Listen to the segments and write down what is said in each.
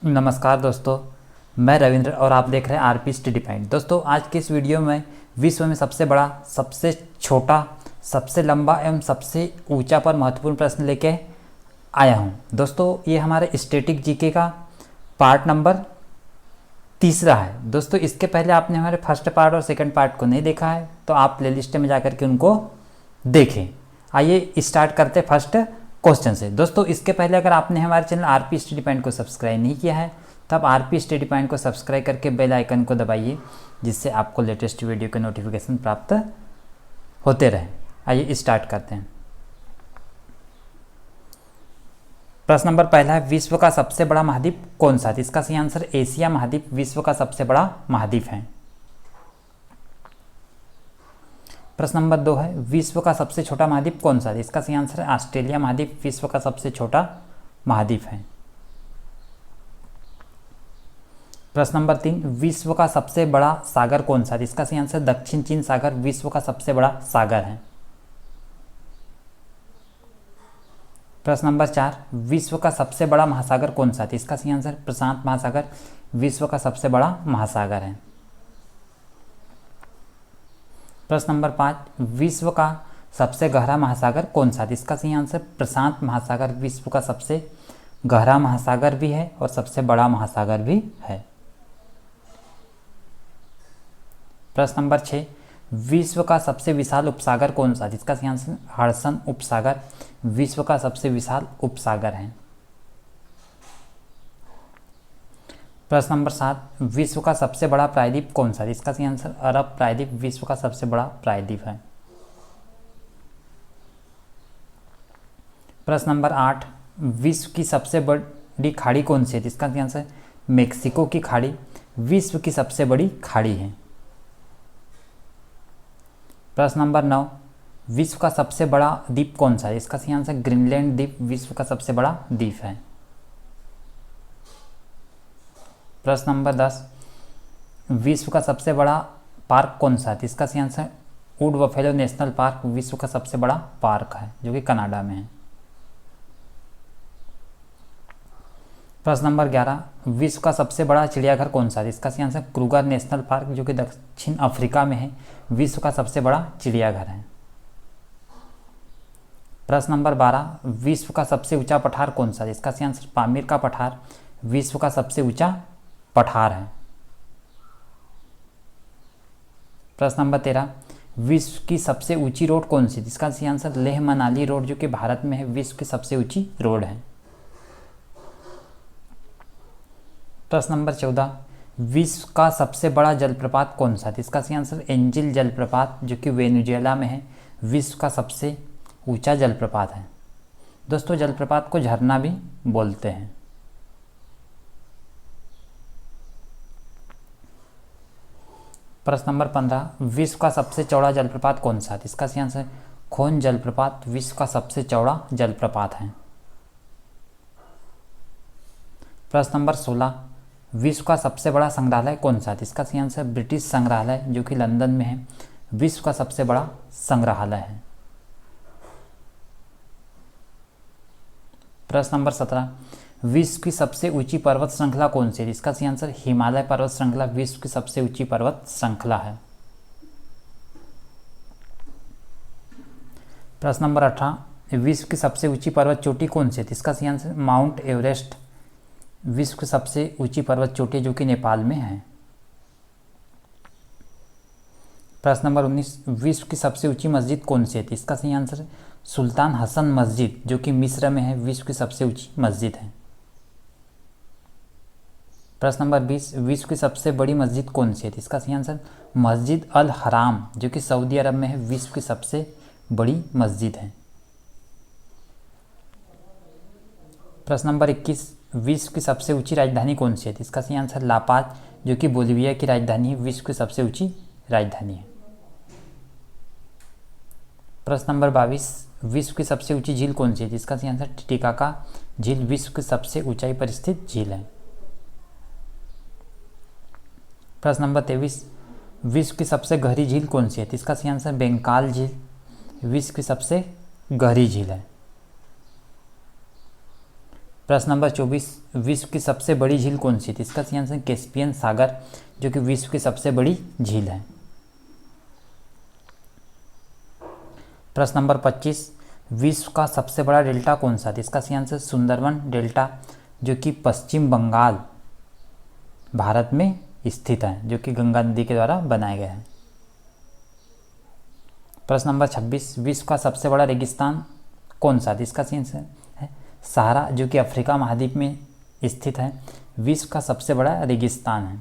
नमस्कार दोस्तों, मैं रविंद्र और आप देख रहे हैं आरपी स्टडी पॉइंट। दोस्तों, आज के इस वीडियो में विश्व में सबसे बड़ा, सबसे छोटा, सबसे लंबा एवं सबसे ऊंचा पर महत्वपूर्ण प्रश्न लेके आया हूं। दोस्तों, ये हमारे स्टैटिक जीके का पार्ट नंबर 3 है। दोस्तों, इसके पहले आपने हमारे फर्स्ट पार्ट और सेकंड पार्ट को नहीं देखा है तो आप प्लेलिस्ट में जाकर के उनको देखें। आइए स्टार्ट करते फर्स्ट क्वेश्चन से। दोस्तों, इसके पहले अगर आपने हमारे चैनल आरपी स्टडी पॉइंट को सब्सक्राइब नहीं किया है तब आरपी स्टडी पॉइंट को सब्सक्राइब करके बेल आइकन को दबाइए, जिससे आपको लेटेस्ट वीडियो के नोटिफिकेशन प्राप्त होते रहे। आइए स्टार्ट करते हैं। प्रश्न नंबर पहला है, विश्व का सबसे बड़ा महाद्वीप कौन सा है? इसका सही आंसर एशिया महाद्वीप विश्व का सबसे बड़ा महाद्वीप है। प्रश्न नंबर 2 है, विश्व का सबसे छोटा महाद्वीप कौन सा है? इसका सही आंसर है ऑस्ट्रेलिया महाद्वीप विश्व का सबसे छोटा महाद्वीप है। प्रश्न नंबर 3, विश्व का सबसे बड़ा सागर कौन सा है? इसका सही आंसर दक्षिण चीन सागर विश्व का सबसे बड़ा सागर है। प्रश्न नंबर 4, विश्व का सबसे बड़ा महासागर कौन सा है? इसका सही आंसर प्रशांत महासागर विश्व का सबसे बड़ा महासागर है। प्रश्न नंबर 5, विश्व का सबसे गहरा महासागर कौन सा है? इसका सही आंसर प्रशांत महासागर विश्व का सबसे गहरा महासागर भी है और सबसे बड़ा महासागर भी है। प्रश्न नंबर 6, विश्व का सबसे विशाल उपसागर कौन सा है? इसका सही आंसर हडसन उपसागर विश्व का सबसे विशाल उपसागर है। प्रश्न नंबर 7, विश्व का सबसे बड़ा प्रायद्वीप कौन सा है? इसका सही आंसर अरब प्रायद्वीप विश्व का सबसे बड़ा प्रायद्वीप है। प्रश्न नंबर 8, विश्व की सबसे बड़ी खाड़ी कौन सी है? इसका सही आंसर मेक्सिको की खाड़ी विश्व की सबसे बड़ी खाड़ी है। प्रश्न नंबर 9, विश्व का सबसे बड़ा द्वीप कौन सा है? इसका सही आंसर ग्रीनलैंड द्वीप विश्व का सबसे बड़ा द्वीप है। प्रश्न नंबर 10, विश्व का सबसे बड़ा पार्क कौन सा है? इसका सही answer would buffalo national park विश्व का सबसे बड़ा पार्क है, जो कि कनाडा में है। प्रश्न नंबर 11, विश्व का सबसे बड़ा चिड़ियाघर कौन सा है? इसका सही आंसर क्रूगर नेशनल पार्क, जो कि दक्षिण अफ्रीका में है विश्व का सबसे बड़ा चिड़ियाघर है। प्रश्न नंबर 12, विश्व का सबसे ऊंचा पठार कौन सा है? इसका सही आंसर पामीर का पठार विश्व का सबसे ऊंचा पठार है। प्रश्न नंबर 13, विश्व की सबसे ऊंची रोड कौन सी है? इसका सही आंसर लेह मनाली रोड, जो कि भारत में है विश्व की सबसे ऊंची रोड है। प्रश्न नंबर 14, विश्व का सबसे बड़ा जलप्रपात कौन सा है? इसका सही आंसर एंजिल जलप्रपात, जो कि वेनेजुएला में है विश्व का सबसे ऊंचा जलप्रपात है। दोस्तों, जलप्रपात को झरना भी बोलते हैं। प्रश्न नंबर 15, विश्व का सबसे चौड़ा जलप्रपात कौन सा है? इसका सही आंसर खोन जलप्रपात विश्व का सबसे चौड़ा जलप्रपात है। प्रश्न नंबर 16, विश्व का सबसे बड़ा संग्रहालय कौन सा है? इसका सही आंसर ब्रिटिश संग्रहालय, जो कि लंदन में है विश्व का सबसे बड़ा संग्रहालय है। प्रश्न नंबर 17, विश्व की सबसे ऊंची पर्वत श्रृंखला कौन सी है? इसका सही आंसर हिमालय पर्वत श्रृंखला विश्व की सबसे ऊंची पर्वत श्रृंखला है। प्रश्न नंबर 18, विश्व की सबसे ऊंची पर्वत चोटी कौन सी है? इसका सही आंसर माउंट एवरेस्ट विश्व की सबसे ऊंची पर्वत चोटी, जो कि नेपाल में है। प्रश्न नंबर 19, विश्व की सबसे ऊंची मस्जिद कौन सी है? इसका सही आंसर सुल्तान हसन मस्जिद, जो कि मिस्र में है विश्व की सबसे ऊंची मस्जिद है। प्रश्न नंबर 20, विश्व की सबसे बड़ी मस्जिद कौन सी है? इसका सही आंसर मस्जिद अल हराम, जो कि सऊदी अरब में है विश्व की सबसे बड़ी मस्जिद है। प्रश्न नंबर 21, विश्व की सबसे ऊंची राजधानी कौन सी है? इसका सही आंसर ला पाज, जो कि बोलिविया की राजधानी है विश्व की सबसे ऊंची राजधानी है। प्रश्न नंबर 22, विश्व की सबसे ऊंची झील कौन सी है? इसका सही आंसर टिटिकाका झील विश्व की सबसे ऊंचाई पर स्थित झील है। प्रश्न नंबर 23, विश्व की सबसे गहरी झील कौन सी है? इसका सही आंसर बेंकाल झील विश्व की सबसे गहरी झील है। प्रश्न नंबर 24, विश्व की सबसे बड़ी झील कौन सी थी? इसका सही आंसर कैस्पियन सागर, जो कि विश्व की सबसे बड़ी झील है। प्रश्न नंबर 25, विश्व का सबसे बड़ा डेल्टा कौन सा था? इसका सही आंसर सुंदरबन डेल्टा, जो कि पश्चिम बंगाल भारत में स्थित है, जो कि गंगा नदी के द्वारा बनाया गया है। प्रश्न नंबर 26, विश्व का सबसे बड़ा रेगिस्तान कौन सा था? इसका सही आंसर है सहारा, जो कि अफ्रीका महाद्वीप में स्थित है, विश्व का सबसे बड़ा रेगिस्तान है।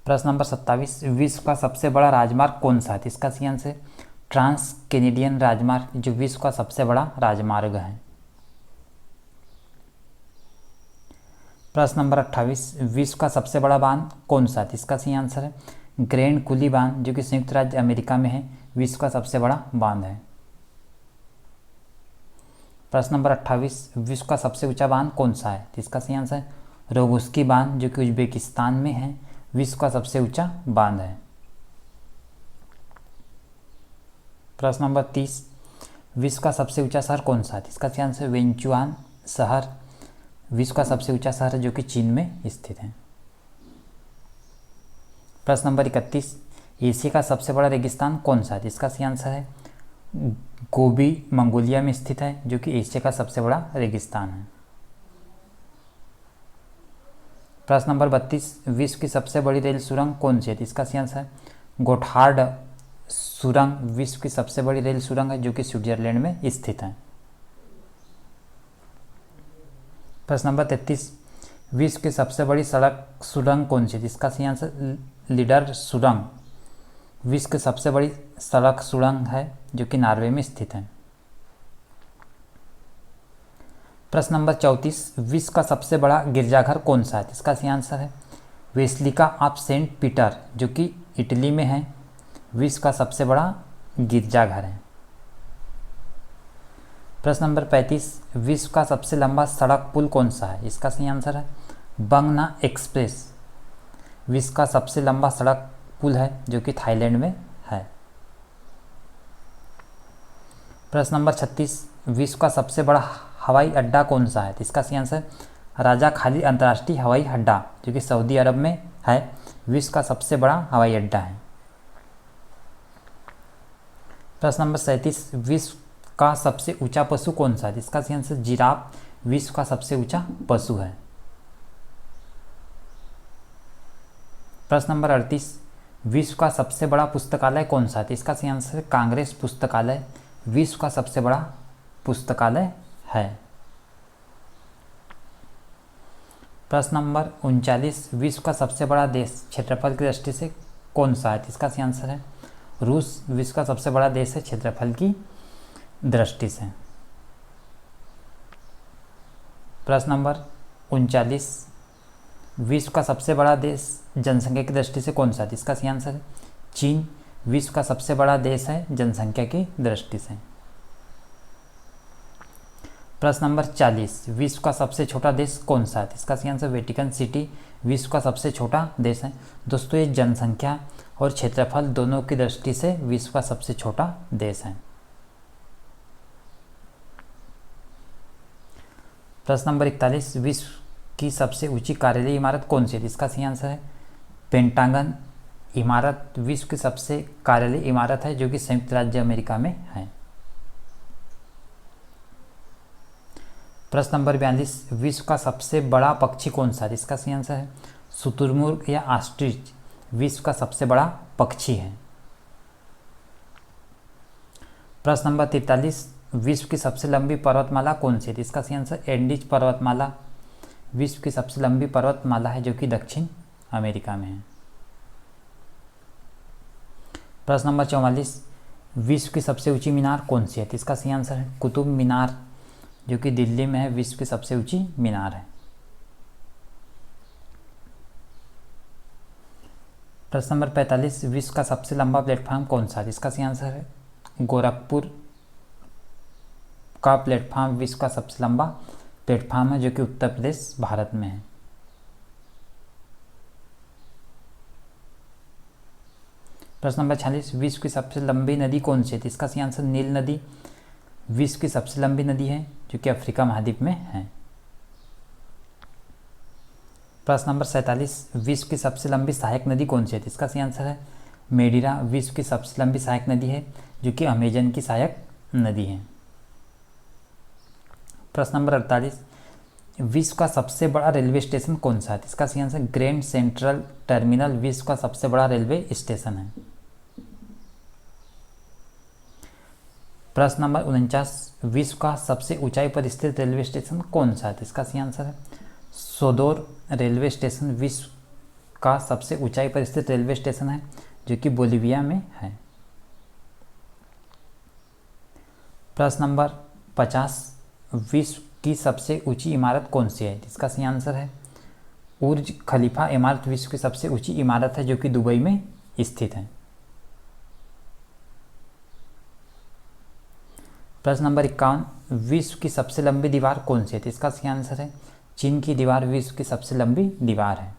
प्रश्न नंबर 27, विश्व का सबसे बड़ा राजमार्ग कौन सा है? इसका सही आंसर ट्रांस कैनेडियन राजमार्ग, जो विश्व का सबसे बड़ा राजमार्ग है। प्रश्न नंबर 28, विश्व का सबसे बड़ा बांध कौन सा है? इसका सही आंसर है ग्रैंड कुली बांध, जो कि संयुक्त राज्य अमेरिका में है, विश्व का सबसे बड़ा बांध है। प्रश्न नंबर 28, विश्व का सबसे ऊंचा बांध कौन सा है? इसका सही आंसर रोगुस्की बांध, जो कि उज्बेकिस्तान में है, विश्व का सबसे ऊंचा बांध है। प्रश्न नंबर 30, विश्व का सबसे ऊंचा शहर कौन सा है? इसका सही आंसर वेंचुआन शहर, विश्व का सबसे ऊंचा शहर है, जो कि चीन में स्थित है। प्रश्न नंबर 31, एशिया का सबसे बड़ा रेगिस्तान कौन सा है? इसका सही आंसर है गोबी मंगोलिया में स्थित है, जो कि एशिया का सबसे बड़ा रेगिस्तान है। प्रश्न नंबर 32, विश्व की सबसे बड़ी रेल सुरंग कौन सी है? इसका सही आंसर है गोथार्ड सुरंग, विश्व की सबसे बड़ी रेल सुरंग है, जो कि स्विट्जरलैंड में स्थित है। प्रश्न नंबर 33, विश्व की सबसे बड़ी सड़क सुरंग कौन सी है? इसका सही आंसर लीडर सुरंग, विश्व की सबसे बड़ी सड़क सुरंग है, जो कि नॉर्वे में स्थित है। प्रश्न नंबर 34, विश्व का सबसे बड़ा गिरजाघर कौन सा है? इसका सही आंसर है बेसिलिका ऑफ सेंट पीटर, जो कि इटली में है, विश्व का सबसे बड़ा गिरजाघर है। प्रश्न नंबर 35, विश्व का सबसे लंबा सड़क पुल कौन सा है? इसका सही आंसर है बंगना एक्सप्रेस, विश्व का सबसे लंबा सड़क पुल है, जो कि थाईलैंड में है। प्रश्न नंबर 36, विश्व का सबसे बड़ा हवाई अड्डा कौन सा है? इसका सही आंसर राजा खालिद अंतर्राष्ट्रीय हवाई अड्डा, जो कि सऊदी अरब में है, विश्व का सबसे बड़ा हवाई अड्डा है। प्रश्न नंबर 37, विश्व का सबसे ऊंचा पशु कौन सा है? इसका सही आंसर जिराफ, विश्व का सबसे ऊंचा पशु है। प्रश्न नंबर 38, विश्व का सबसे बड़ा पुस्तकालय कौन सा है? इसका सही आंसर कांग्रेस पुस्तकालय, विश्व का सबसे बड़ा पुस्तकालय है। प्रश्न नंबर 39, विश्व का सबसे बड़ा देश क्षेत्रफल की दृष्टि से कौन सा है? इसका सही आंसर है रूस, विश्व का सबसे बड़ा देश है क्षेत्रफल की दृष्टि से। प्रश्न नंबर 39, विश्व का सबसे बड़ा देश जनसंख्या की दृष्टि से कौन सा है? इसका सही आंसर है चीन, विश्व का सबसे बड़ा देश है जनसंख्या की दृष्टि से। प्रश्न नंबर 40, विश्व का सबसे छोटा देश कौन सा है? इसका सही आंसर वेटिकन सिटी, विश्व का सबसे छोटा देश है। दोस्तों, ये जनसंख्या और क्षेत्रफल दोनों की दृष्टि से विश्व का सबसे छोटा देश है। प्रश्न नंबर 41, विश्व की सबसे ऊंची कार्यालय इमारत कौन सी है? इसका सही आंसर है पेंटागन इमारत, विश्व की सबसे कार्यालय इमारत है, जो कि संयुक्त राज्य अमेरिका में है। प्रश्न नंबर 42, विश्व का सबसे बड़ा पक्षी कौन सा है? इसका सही आंसर है शुतुरमुर्ग या ऑस्ट्रिच, विश्व का सबसे बड़ा पक्षी है। प्रश्न नंबर 43, विश्व की सबसे लंबी पर्वतमाला कौन सी है? इसका सही आंसर एंडीज पर्वतमाला, विश्व की सबसे लंबी पर्वतमाला है, जो कि दक्षिण अमेरिका में है। प्रश्न नंबर 44, विश्व की सबसे ऊंची मीनार कौन सी है? इसका सही आंसर है कुतुब मीनार, जो कि दिल्ली में है, विश्व की सबसे ऊंची मीनार है। प्रश्न नंबर 45, विश्व का सबसे लंबा प्लेटफॉर्म कौन सा है? इसका सही आंसर है गोरखपुर का प्लेटफॉर्म, विश्व का सबसे लंबा प्लेटफॉर्म है, जो कि उत्तर प्रदेश भारत में है। प्रश्न नंबर 46, विश्व की सबसे लंबी नदी कौन सी है? इसका सही आंसर नील नदी, विश्व की सबसे लंबी नदी है जो कि अफ्रीका महाद्वीप में है। प्रश्न नंबर 47, विश्व की सबसे लंबी सहायक नदी कौन सी है? इसका सही आंसर है मेडिरा विश्व की सबसे लंबी सहायक नदी है जो कि अमेजन की सहायक नदी है। प्रश्न नंबर 48, विश्व का सबसे बड़ा रेलवे स्टेशन कौन सा है? इसका सही आंसर ग्रैंड सेंट्रल टर्मिनल विश्व का सबसे बड़ा रेलवे स्टेशन है। प्रश्न नंबर 49, विश्व का सबसे ऊंचाई पर स्थित रेलवे स्टेशन कौन सा है? इसका सही आंसर है सोदोर रेलवे स्टेशन विश्व का सबसे ऊंचाई पर स्थित रेलवे स्टेशन है जो कि बोलिविया में है। प्रश्न नंबर 50, विश्व की सबसे ऊंची इमारत कौन सी है? इसका सही आंसर है बुर्ज खलीफा इमारत विश्व की सबसे ऊंची इमारत है जो कि दुबई में स्थित है। प्रश्न नंबर 51, विश्व की सबसे लंबी दीवार कौन सी है? इसका सही आंसर है चीन की दीवार विश्व की सबसे लंबी दीवार है।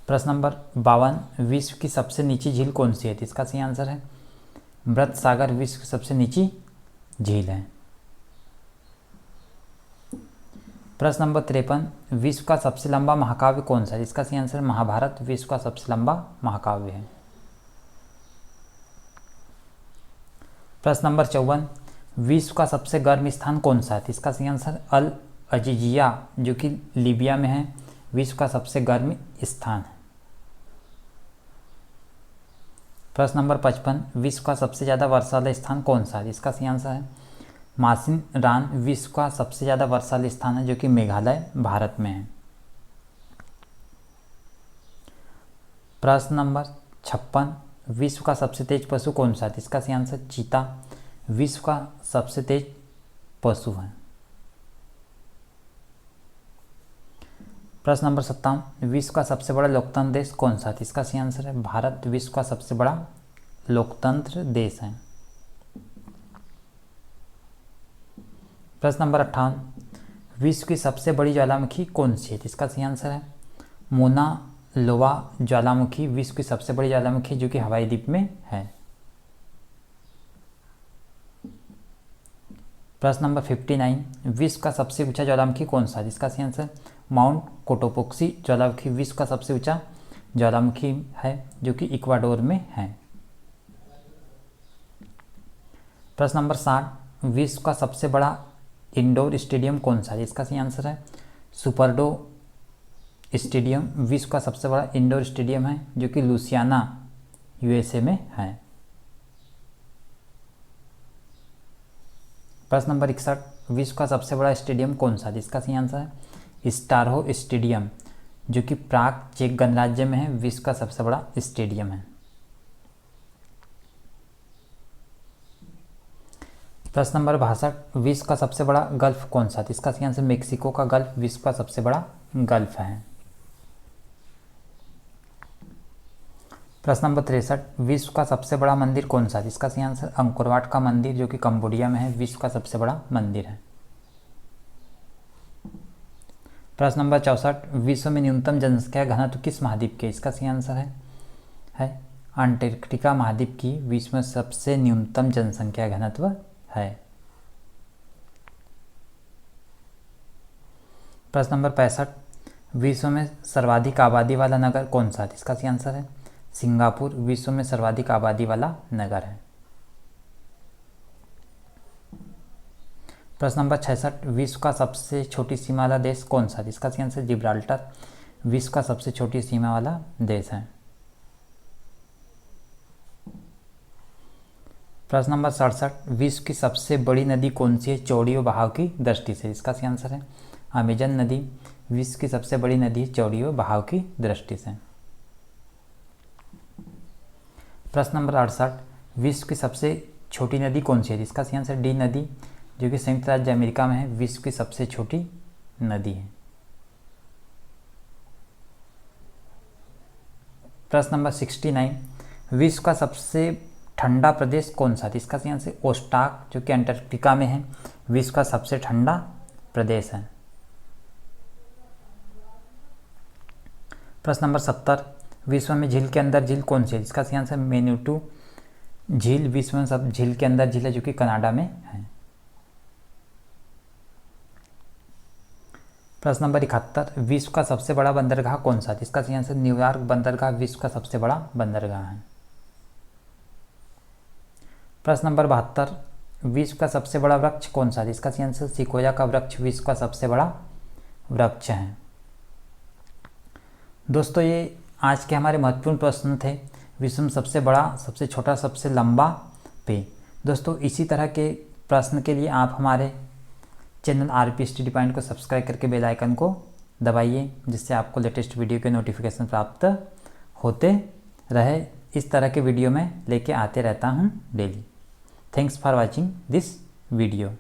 प्रश्न नंबर 52, विश्व की सबसे नीची झील कौन सी है? इसका सही आंसर है मृत सागर विश्व की सबसे नीची झील है। प्रश्न नंबर 53, विश्व का सबसे लंबा महाकाव्य कौन सा है? इसका सही आंसर महाभारत विश्व का सबसे लंबा महाकाव्य है। प्रश्न नंबर 54, विश्व का सबसे गर्म स्थान कौन सा है? इसका सही आंसर अल अजीजिया जो कि लीबिया में है विश्व का सबसे गर्म स्थान है। प्रश्न नंबर 55, विश्व का सबसे ज़्यादा वर्षा वाला स्थान कौन सा है? इसका सही आंसर है मासिन रान विश्व का सबसे ज़्यादा वर्षा वाला स्थान है जो कि मेघालय भारत में है। प्रश्न नंबर 56, विश्व का सबसे तेज पशु कौन सा है? इसका सही आंसर चीता विश्व का सबसे तेज पशु है। प्रश्न नंबर 57, विश्व का सबसे बड़ा लोकतंत्र देश कौन सा है? इसका सही आंसर है भारत विश्व का सबसे बड़ा लोकतंत्र देश है। प्रश्न नंबर 58, विश्व की सबसे बड़ी ज्वालामुखी कौन सी है? इसका सही आंसर है मोना लोवा ज्वालामुखी विश्व की सबसे बड़ी ज्वालामुखी जो कि हवाई द्वीप में है। प्रश्न नंबर 59, विश्व का सबसे ऊंचा ज्वालामुखी कौन सा है? इसका सही आंसर माउंट कोटोपोक्सी ज्वालामुखी विश्व का सबसे ऊंचा ज्वालामुखी है जो कि इक्वाडोर में है। प्रश्न नंबर 60, विश्व का सबसे बड़ा इंडोर स्टेडियम कौन सा है? इसका सही आंसर है सुपरडो स्टेडियम विश्व का सबसे बड़ा इंडोर स्टेडियम है जो कि लुसियाना यूएसए में है। प्रश्न नंबर 61, विश्व का सबसे बड़ा स्टेडियम कौन सा है? इसका सही आंसर है स्टारहो स्टेडियम जो कि प्राग चेक गणराज्य में है विश्व का सबसे बड़ा स्टेडियम है। प्रश्न नंबर 62, विश्व का सबसे बड़ा गल्फ कौन सा है? इसका सही आंसर मेक्सिको का गल्फ विश्व का सबसे बड़ा गल्फ है। प्रश्न नंबर 63, विश्व का सबसे बड़ा मंदिर कौन सा है? इसका सही आंसर अंकोरवाट का मंदिर जो कि कंबोडिया में है विश्व का सबसे बड़ा मंदिर है। प्रश्न नंबर 64, विश्व में न्यूनतम जनसंख्या घनत्व किस महाद्वीप के? इसका सही आंसर है अंटार्कटिका महाद्वीप की विश्व में सबसे न्यूनतम जनसंख्या घनत्व है। प्रश्न नंबर 65, विश्व में सर्वाधिक आबादी वाला नगर कौन सा है? इसका सही आंसर है सिंगापुर विश्व में सर्वाधिक आबादी वाला नगर है। प्रश्न नंबर 66, विश्व का सबसे छोटी सीमा वाला देश कौन सा है? इसका सही आंसर जिब्राल्टर विश्व का सबसे छोटी सीमा वाला देश है। प्रश्न नंबर 67, विश्व की सबसे बड़ी नदी कौन सी है चौड़ी व बहाव की दृष्टि से? इसका सही आंसर है अमेजन नदी विश्व की सबसे बड़ी नदी है चौड़ी व बहाव की दृष्टि से। प्रश्न नंबर 68, विश्व की सबसे छोटी नदी कौन सी है? इसका सही आंसर डी नदी जो कि संयुक्त राज्य अमेरिका में है विश्व की सबसे छोटी नदी है। प्रश्न नंबर 69, विश्व का सबसे ठंडा प्रदेश कौन सा है? इसका सही आंसर ओस्टाक जो कि अंटार्कटिका में है विश्व का सबसे ठंडा प्रदेश है। प्रश्न नंबर 70, विश्व में झील के अंदर झील कौन सी है? इसका सही आंसर मेन्यूटू झील विश्व में सब झील के अंदर झील है जो कि कनाडा में है। प्रश्न नंबर 71, विश्व का सबसे बड़ा बंदरगाह कौन सा है? इसका सही आंसर न्यूयॉर्क बंदरगाह विश्व का सबसे बड़ा बंदरगाह है। प्रश्न नंबर 72, विश्व का सबसे बड़ा वृक्ष कौन सा है? इसका सही आंसर सिकोया का वृक्ष विश्व का सबसे बड़ा वृक्ष है। दोस्तों ये आज के हमारे महत्वपूर्ण प्रश्न थे, विश्व में सबसे बड़ा, सबसे छोटा, सबसे लंबा पे। दोस्तों इसी तरह के प्रश्न के लिए आप हमारे चैनल आरपी स्टडी पॉइंट को सब्सक्राइब करके बेल आइकन को दबाइए, जिससे आपको लेटेस्ट वीडियो के नोटिफिकेशन प्राप्त होते रहे। इस तरह के वीडियो मैं लेके आते रहता हूँ daily. Thanks for watching this video.